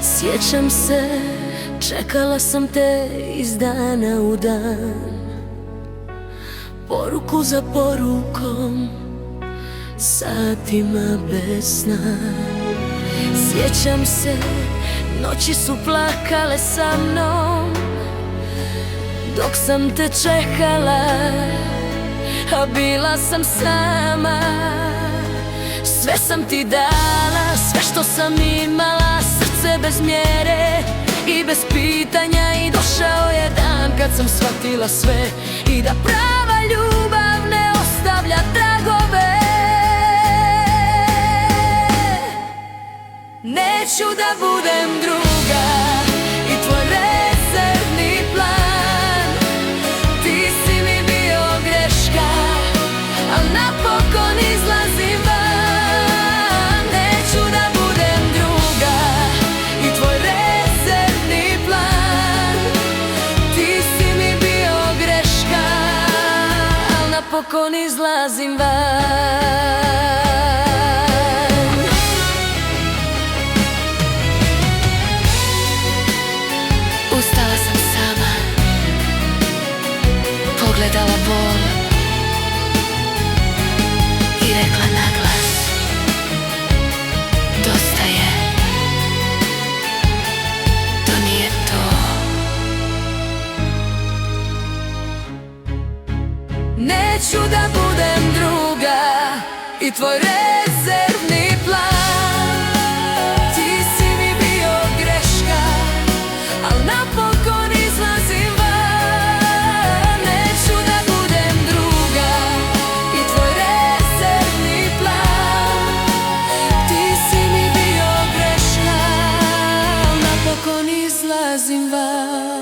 Sjećam se, čekala sam te iz dana u dan, poruku za porukom, satima bez sna. Sjećam se, noći su plakale sa mnom, dok sam te čekala, a bila sam sama. Sve sam ti dala, sve što sam imala, srce bez mjere i bez pitanja. I došao je dan kad sam shvatila sve, i da prava ljubav ne ostavlja tragove. Neću da budem druga i tvoj rezervni plan. Ti si mi bio greška, al napokon izlazim van. Neću da budem druga i tvoj rezervni plan. Ti si mi bio greška, al napokon izlazim van. Ustala sam sama, pogledala bol i rekla naglas: dosta je, to nije to. Neću da budem druga i tvoj rezervni plan. Ti si mi bio greška, al napokon izlazim van. Neću da budem druga i tvoj rezervni plan. Ti si mi bio greška, al napokon izlazim van.